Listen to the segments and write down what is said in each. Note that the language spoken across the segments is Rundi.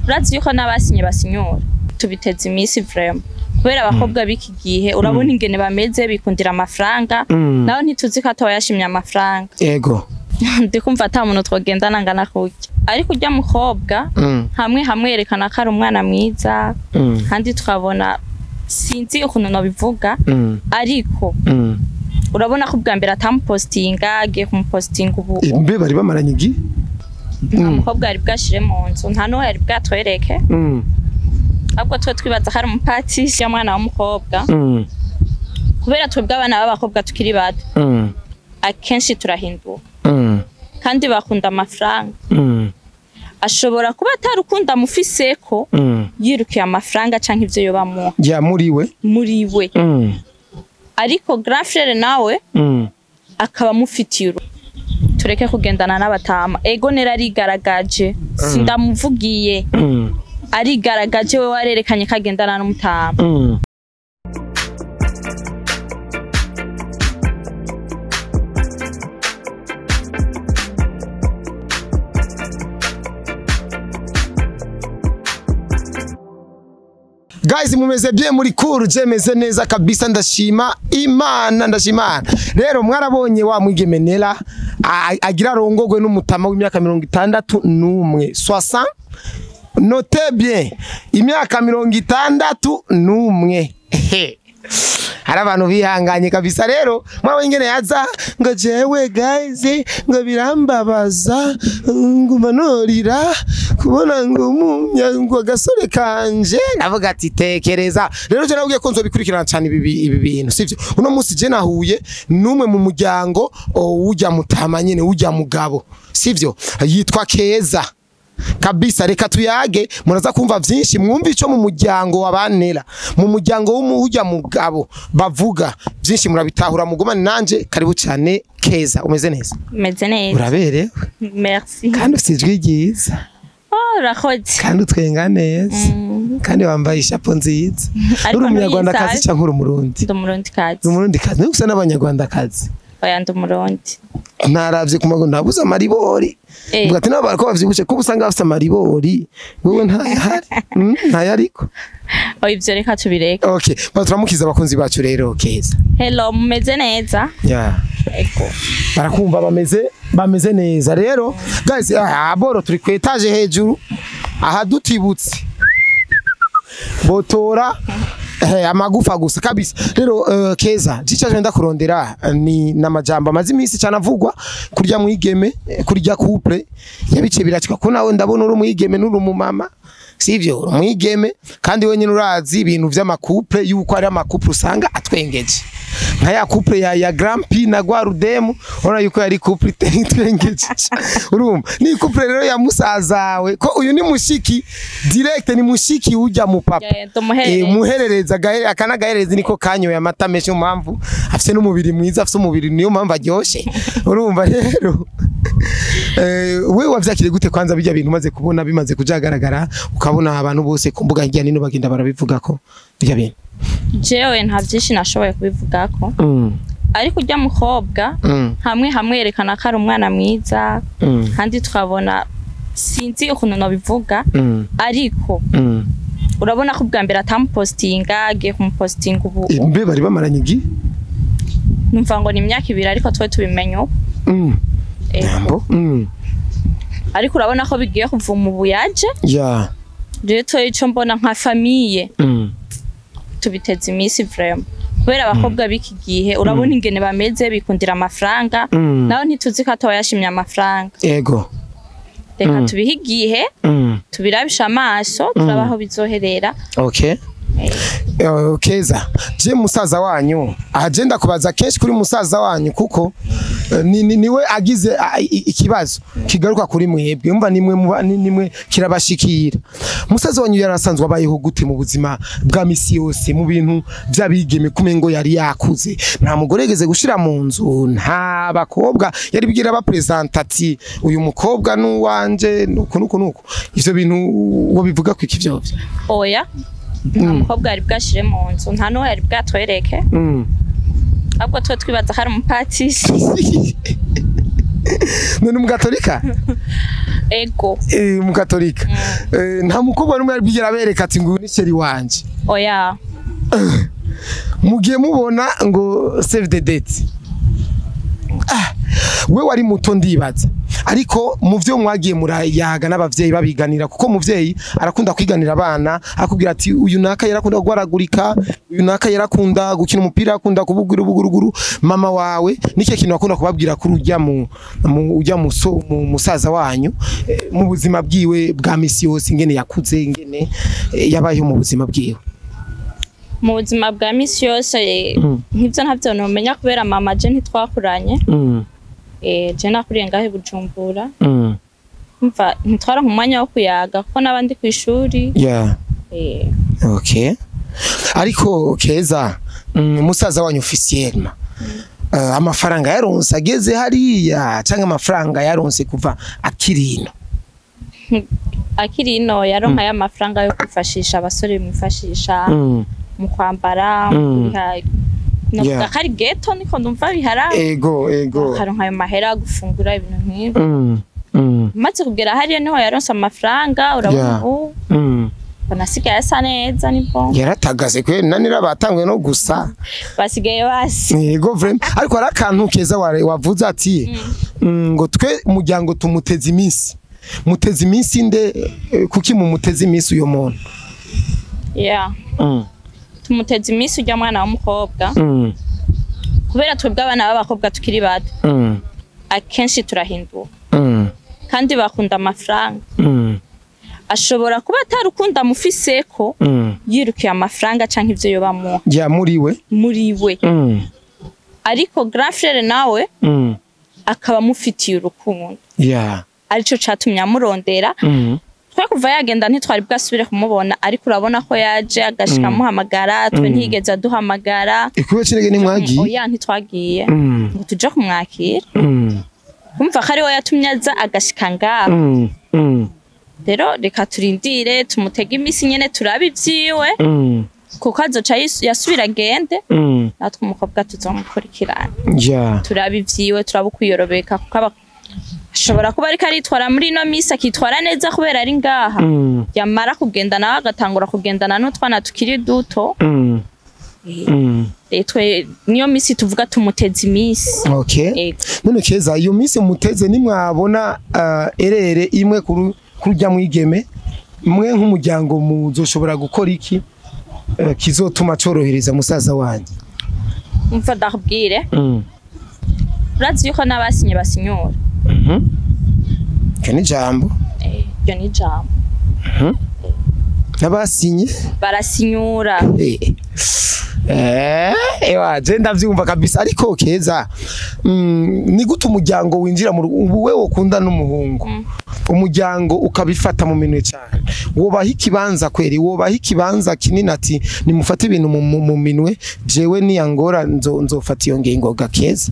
urazi yuko n'abasinye basinyura Tumutezimisi vraiment kubera abakobwa biki gihe urabona ingene bameze bikundira amafaranga naho ntituzi ko atoyashimye amafaranga yego ndikumva ata muntu twogendana ngana kuki ariko ujya mukobwa hamwe yerekana ko ari umwana mwiza kandi tukabona sinzi ukuntu no bivuga ariko urabona ko bwa mbere atamupostinga agiye kumupostinga ubu mbe bari bamaranye igi umukobwa ari bwashire mu nzu nta no yari bwatwereke ahubwo twe twibaza ko ari umupatisi y'umwana w'umukobwa kubera twebwe abana b'abakobwa tukiri bato akenshi turahinduka kandi bakunda amafaranga ashobora kuba atarukunda mufiseko yirukiye amafaranga canke ivyo yobamuha ya muriwe ariko grand frère nawe akaba mufitiye tureke kugendana n'abatama ego nerarigaragaje sindamuvugiye arigaragaje we warerekanye kagendana n'umutama Guys mumeze bien muri cool jemeze neza kabisa ndashima Imana rero mwarabonye wa Abigeme NELLA agira rongogwe n'umutama w'imyaka 61 60 notez bien imyaka 61 hari abantu bihanganye kabisa rero mwawe ingene yaza ngo jewe guys ngo birambabaza ngumanorira kubona ngo ngo gasore kanje navuga ati tekereza rero je navuye ko nzobikurikirana cyane ibi bintu sivyo uno munsi je nahuye numwe mu muryango ujya mutama nyene ujya mugabo sivyo yitwa Keza kabisa reka tuyage muraza kumva byinshi mwumva ico mu muryango wa NELLA mu muryango w'umuhujya mugabo bavuga byinshi murabitahura mugumane nanje karibu cyane Keza umeze neza uraberewe merci kandi usijwe giza rakoze kandi utwenga neza kandi wambaye ishapo nziza uri umunyarwanda kazi cyangwa uri umurundi umurundi kazi ni gusa n'abanyarwanda kazi oya ndumurundi naravye kumago nabuza amaribori vuga ati nabo barako bavyibushe kuba usanga bafite amaribori wewe ntayari ariko ivyo reka tubireke okay baturamukiza abakunzi bacu rero Keza hello mumeze neza eko barakumva bameze neza rero guys aboro turi ku etage hejuru aha dutibutse botora amagufa gusa kabisa rero Keza cicaje ndakurondera ni namajambo amazi imisi cyane avugwa kurya mwigeme kurya couple yabice biracika ko nawe ndabona uri mwigeme n'uri umumama sivyo mwigeme kandi wenyine urazi ibintu vy'amakouple yuko ari amakouple usanga atwengeje nka ya couple ya Grand P na Gwarudemu ora yuko yari couple twengeje urumva ni couple rero ya musazawe ko uyu ni mushiki direct ni mushiki ujya mu papa muherereza gahere akanagahereza niko kanyoye amata menshi mpamvu afite n'umubiri mwiza afite umubiri niyo mpamvu aryoshe urumva rero wewe wavyakire gute kwanza bijya bintu maze kubona bimaze kujagaragara ukabona abantu bose kumbuga hirya nino bagenda barabivuga ko bijya bintu jewe nta byinshi nashoboye kubivuga ko ariko ujya mukobwa hamwe yerekana ko ari umwana mwiza kandi tukabona sinzi ukuntu no bivuga ariko urabona ko bwa mbere atamupostinga agiye kumupostinga ubu mbe bari bamaranye igi numva ngo ni imyaka 2 ariko twe tubimenyo ariko urabona ko bigiye kuvuma ubuyaje rero ico mbona nka famille Tumutezimisi vraiment kubera abakobwa biki gihe urabona ingene bameze bikundira amafaranga naho ntituzi ko atoyashimye amafaranga yego reka tubihigihe tubirabisha amaso turabaho bizoherera okay Keza je musaza wanyu agenda kubaza kenshi kuri musaza wanyu kuko niwe agize ikibazo kigaruka kuri mwebwe umva nimwe kirabashikira musaza wanyu yarasanzwe abayeho gute mu buzima bwa misi yose mu bintu by'abigeme kumengo yari yakuze nta mugore yegeze gushira mu nzu nta bakobwa yari bigira ba presentati uyu mukobwa nuwanje nuko ivyo bintu wo bivuga ku iki byo oya umukobwa ari bwashire mu nzu nta no yari bwatwereke ahubwo twe twibaza ko ari umupatisi none umugatolika ego mu katolika nta mukobwa n'umwe bigera bereka ati ngo ni sheri wanje oya mugiye mubona ngo save the date we wari muto ndibaza ariko mu byo mwagiye murayaga n'abavyeyi babiganira kuko muvyeyi arakunda kwiganira abana akubwira ati uyu naka yarakunda gwaragurika uyu naka yarakunda gukina umupira akunda kubugura ubuguruguru mama wawe nike kintu akunda kubabwira kuri ujya musaza wanyu mu buzima bwiwe bwa misi yose ingene yakuze ingene yabayeho mu buzima bwiwe mu buzima bwa misi yose nk'ibyo ntavyo nomenya kubera mama je ntitwakuranye je nakuriye ngahe Bujumbura mva ntitwara umwanya wo kuyaga kuko nabandi ku ishuri okay ariko Keza musaza wanyu officiellement amafaranga yaronse ageze hariya cyangwa amafaranga yaronse kuva akirino yaronka ya mafaranga yo kwifashisha abasore bimufashisha mu kwambara no kari ghetto niko ndumva bihara ego karonka ayo mahera gufungura ibintu nk'ibyo maze kugera hariya niho yaronse amafaranga urabona banasigaye asa neza nipo yaratagaze kwe nanira batangwe no gusa basigaye basi yego vraiment ariko ari akantu Keza wavuze ati ngo twe umuryango Tumutezimisi nde kuki mu Mutezimisi uyo muntu Tumutezimisi ujya mwana w'umukobwa kubera twebwe abana b'abakobwa tukiri bato akenshi turahinduka kandi bakunda amafaranga ashobora kuba atarukunda mufiseko yirukiye amafaranga canke ivyo yobamuha muriwe ariko grand frère nawe akaba mufitiye urukundo arico catumye amurondera twe kuva yagenda ntitwari bwasubire kumubona ariko urabona ko yaje agashika muhamagara twe ntigeze aduhamagara ikuwe cinege ni mwagiye oya ntitwagiye ngo tuje kumwakira kumva ko ariwe yatumye aza agashika ngaho rero reka turindire tumutega imisi nyene turabe ivyiwe kuko azoca yasubira agende natwe umukobwa tuzomukurikirana turabe ivyiwe turabe ukuyorobeka kuko ashobora kuba ariko aritwara muri ino misi akitwara neza kubera ari ngaha yamara kugenda nawe agatangura kugendana n'utwana tukiri duto twe niyo misi tuvuga Tumutezimisi none Keza iyo misi muteze nimwabona erere imwe kurya mwigeme mwe nk'umuryango muzoshobora gukora iki kizotuma corohereza musaza wanyu umva ndakubwire urazi yuko n'abasinye basinyura kani jambo yo ni jambo nabasinye barasinyura ewa je ndavyumva kabisa ariko Keza ni gute umuryango winjira mu wewe ukunda n'umuhungu umuryango ukabifata mu minwe cyane wobaha ikibanza kweri wobaha ikibanza kinini ati nimufate ibintu mu minwe jewe ni angora nzofata iyo ngingo ga Keza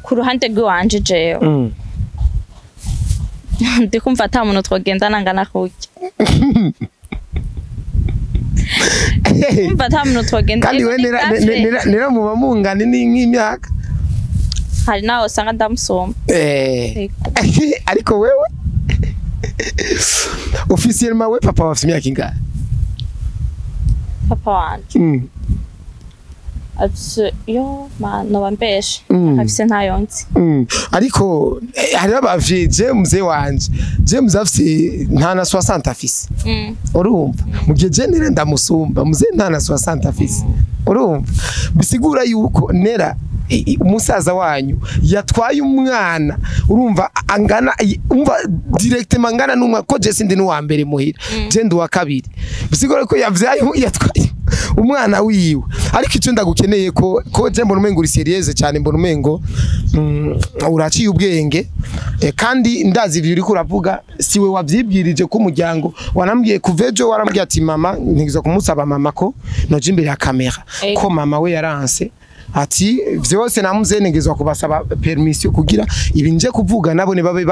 ku ruhande rw'iwanje jewe ndikumva ata muntu twogendana ngana kurya mfata muntu twogendana kandi we nera muba mungana nk'imyaka hari naho usanga ndamusoma ariko wewe officiellement we papa wafite imyaka ingahe papa wanje yo no bambeshe afise ntayonzi ariko hari abavyeje muzee wanje je muzafise nta na 60 afise urumva mu gihe je nera ndamusumba muzee nta na 60 afise urumva bisigura yuko nera umusaza wanyu yatwaye umwana urumva angana umva directement angana n'umwa ko je sindi n'uwa mbere muhira je ndi wa kabiri bisigura ko yavyaye yatwaye umwana wiwe ariko icyo ndagukeneye ko je mbona umengo uri serieze cyane mbona umengo uraciye ubwenge kandi ndazi ibyo uri kuravuga siwe wavyibwirije ko umuryango wanambwiye kuvejo warambwiye ati mama ntigize kumusaba mama ko noje imbere ya kamera ko mama we yaranse ati vyose namuzenegezwa kubasaba permission kugira ibinje kuvuga nabo ne babe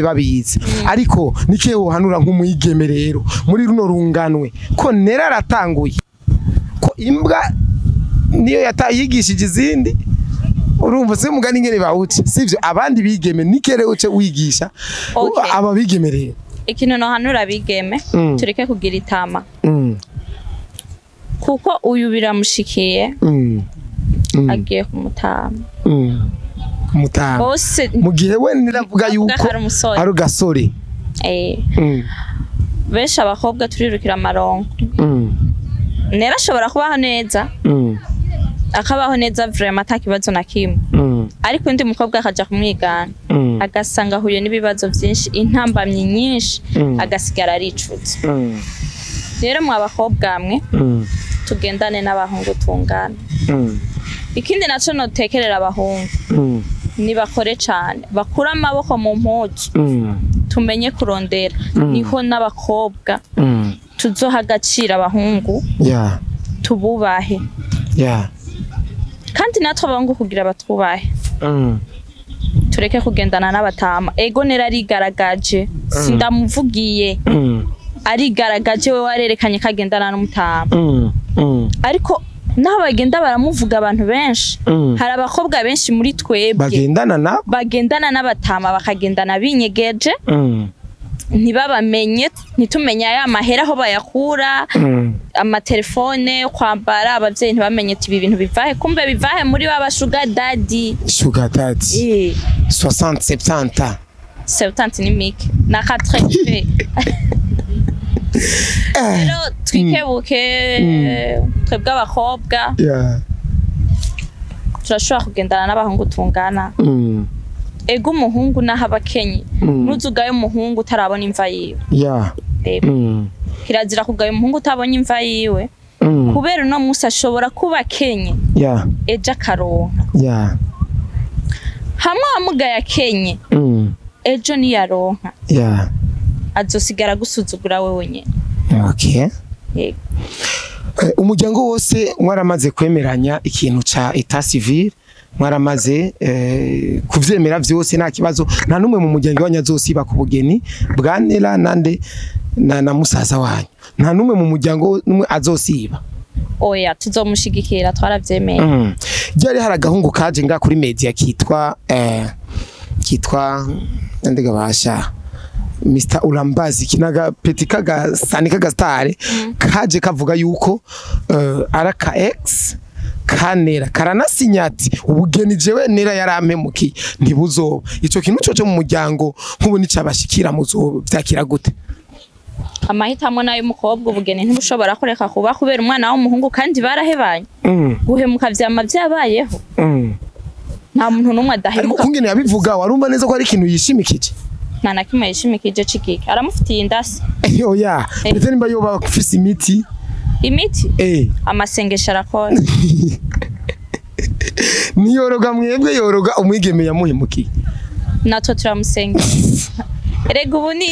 babizi ariko nikeho hanura nk'umuyigeme rero muri runo runganwe ko nera ratanguye ko imbwa niyo yatayigishije izindi urumva se mugani ngene bawuce sivyo abandi bigeme nikere uce wigisha aba bigemereye ikintu no hanura abigeme tureke kugira itama kuko uyu biramushikiye agiye kumutama bose mu gihe we niravuga yuko ari gasore benshi abakobwa turirukira amaronko nera ashobora kubaho neza akabaho neza vraiment atakibazo na kimwe ariko undi mukobwa akaja kumwigana agasanga huye n'ibibazo byinshi intambamye nyinshi agasigara aricutse rero mu abakobwa amwe tugendane n'abahungu tungana ikindi naco no tekerera abahungu ni bakore cyane bakura amaboko mu mpuzu tumenye kurondera niho n'abakobwa tuzoha agaciro abahungu tububahe kandi natwe abahungu kugira batwubahe tureke kugendana n'abatama ego nera arigaragaje sindamuvugiye arigaragaje we warerekanye kagendana n'umutama ariko naho bagenda baramuvuga abantu benshi hari abakobwa benshi muri twebwe bagendana n'abatama bakagendana binyegeje ntibabamenye ntitumenya ya mahera aho bayakura amatelefone kwambara abavyeyi ntibamenye ati ibi bintu bivahe kumbe bivahe muri baba sugar daddy 60 70 ni mike na 80 rero twikebuke twebwe abakobwa turashobora kugendana n'abahungu tungana ego umuhungu naho abakenye nuzugaye umuhungu utarabona imva yiwe kirazira kugaye umuhungu utabonye imva yiwe kubera no musa ashobora kuba akenye ejo akaronka hamwe wamugaye akenye ejo niyaronka azosigara gusuzugura wewe nyene umuryango wose mwaramaze kwemeranya ikintu ca etat civil mwaramaze kuvyemera vyose nta kibazo nta numwe mu muryango wanyazosiba ku bugeni bwa Nella nande na musaza wanyu nta numwe mu muryango numwe azosiba oya tuzomushigikira twaravyemeye byari haragahungu kaje nga kuri media kitwa ndega basha Mr Urambazi kinaga petika ga sanika ga star kaje kavuga yuko araka X kanera karanasinyati ubugeni jewe Nella yarampemukiye ntibuzoba ico kintu cyo mu muryango nkubu nicabashikira muzo byakira gute amahitamo nayo umukobwa ubugeni ntibushobora kureka kuba kubera umwana w'umuhungu kandi barahebanye guhemuka vyama byabayeho nta muntu numwe adahemuka kungene yabivuga warumva neza ko ari ikintu yishimikije nana kimwe yishimikije cikike aramufitiye indasi oya ndetse nimba yoba kufisa imiti amasengesho arakora niyoroga mwebwe yoroga umwigeme yamuhemukiye natwe turamusengera erega ubu ni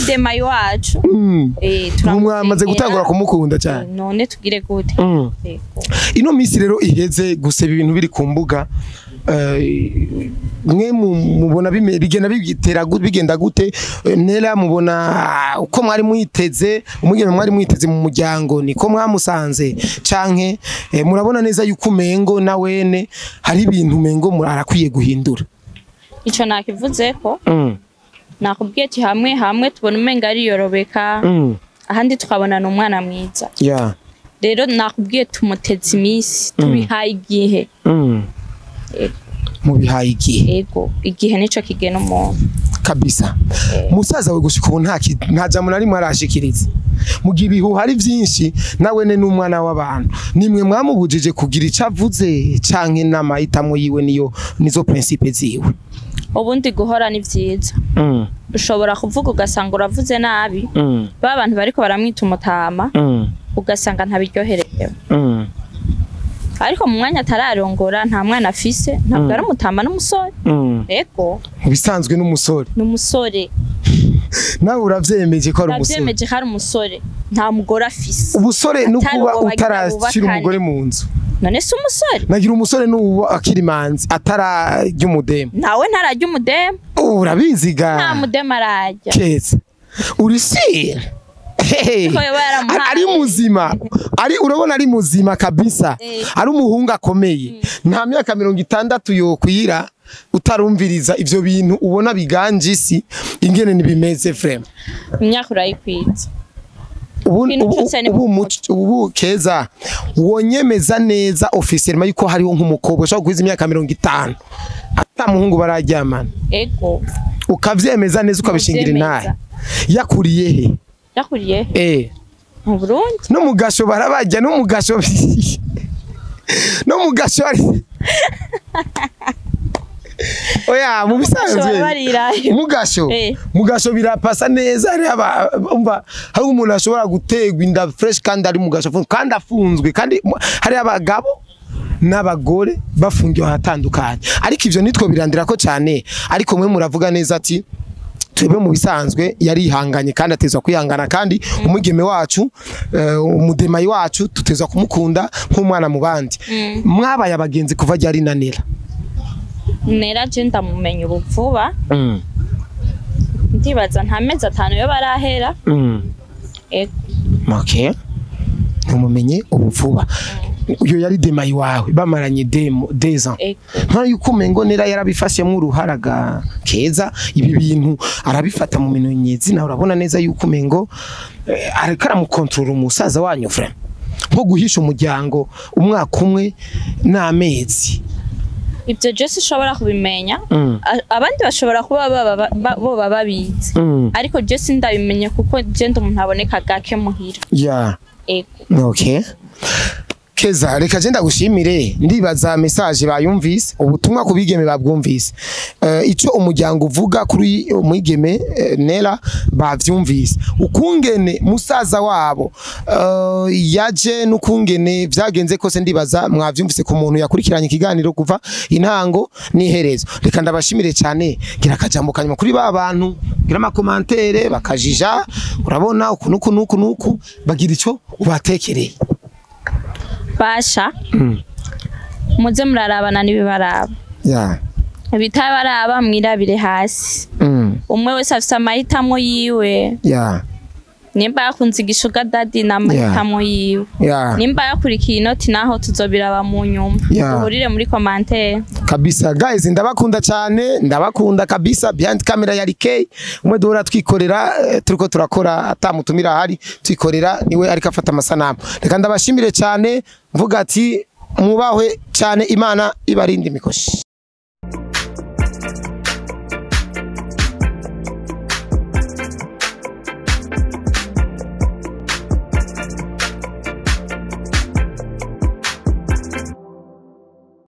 dema iwacu mwamaze gutangura kumukunda cyane none tugire gute ino minsi rero iheze guseba ibintu biri ku mbuga mwe mubona bigenda gute Nella mubona uko mwari mwiteze umugeme mwari mwiteze mu muryango niko mwamusanze canke murabona neza yuko umengo na wene hari ibintu umengo murarakwiye guhindura ico nakivuze ko nakubwiye ati hamwe tubona umenga ari yorobeka ahandi tukabona n'umwana mwiza rero nakubwiye tumutezimisi tubihaye igihe mu bihaye igihe ego igihe nico kigena umuntu kabisa musaza we gushika ubu nta jambo nari mwarashikiriza mu gibihu hari byinshi nawe ne n'umwana w'abantu nimwe mwamubujije kugira icavuze canke n'amahitamo yiwe nizo principe ziwe ubundi guhora ni vyiza ushobora kuvuga ugasanga uravuze nabi ba bantu bariko baramwita umutama ugasanga ntabiryoherewe ariko mu mwanya atararongora nta mwana afise ntabwo ari umutama n'umusore ego bisanzwe n'umusore nawe uravyemeje ko ari umusore uravyemeje ko ari umusore nta mugore afise ubusore nukuba utarashira umugore mu nzu none se umusore nagira umusore n'uwo akiri manzi atarajya umudemo nawe ntarajya umudemo urabiziga nta mudemo arajya keza urisire ari muzima ari urabona ari muzima kabisa ari umuhungu akomeye nta myaka 60 yo kwira utarumviriza ivyo bintu ubona biganje isi ingene nibimeze frame imyaka urayikwitse ubu Keza wonyemeza neza officiellement yuko hariho nk'umukobwa ushaka kwiza imyaka 50 atamuhungu barajyamana ego ukavyemeza neza ukabishingira naye yakuriye he mu Burundi no mugasho barabajya no mugasho ari oya mu bisanzwe mugasho birapasa neza umva hari umuntu ashobora gutegwa inda fresh kandi ari mugasho kandi afunzwe kandi hari abagabo n'abagore bafungiwe ahatandukanye ariko ivyo nitwo birandira ko cyane ariko mwe muravuga neza ati twebwe mu bisanzwe yari ihanganye kandi atezwa kwihangana kandi umugeme wacu umudemayi wacu tutezwa kumukunda nk'umwana mu bandi mwabaye abagenzi kuva ryari na Nella je ndamumenye ubuvuba ndibaza nta mezi 5 yo barahera okay umumenye ubuvuba uyo yari demayi wawe bamaranye des ans nta yuko mengo Nella yarabifashemo uruharaga Keza ibi bintu arabifata mu minonyezi na urabona neza yuko mengo arekara mu control umusaza wanyu frère nko guhisha umuryango umwaka umwe n'amezi ibyo Jesse shobora kubimenya abandi bashobora kuba bo babizi ariko Jesse ndabimenye kuko genda umuntu aboneka gake muhira okay Keza reka je ndagushimire ndibaza message bayumvise ubutumwa kubigeme babwumvise ico umuryango uvuga kuri umwigeme Nella bavyumvise ukungene musaza wabo yaje n'ukungene vyagenze kose ndibaza mwavyumvise ku muntu yakurikiranye ikiganiro kuva intango n'iherezo reka ndabashimire cyane gira akajambo kanyuma kuri ba bantu gira amakomantere bakajija urabona uku bagira ico ubatekereye basha muze murarabana nibibaraba bitabaraba mwirabire hasi umwe wese afite amahitamo yiwe nimba yakunze igishuga daddy n'amahitamo yiwe nimba yakurikiye inoti naho tuzobiraba mu nyuma uhurire muri commentaire kabisa guys ndabakunda cyane ndabakunda kabisa behind camera ya Rikey umwe duhora twikorera turiko turakora atamutumira hari twikorera niwe ariko afata amasanamu reka ndabashimire cyane mvuga ati mubahwe cyane Imana ibarinde imikoshi.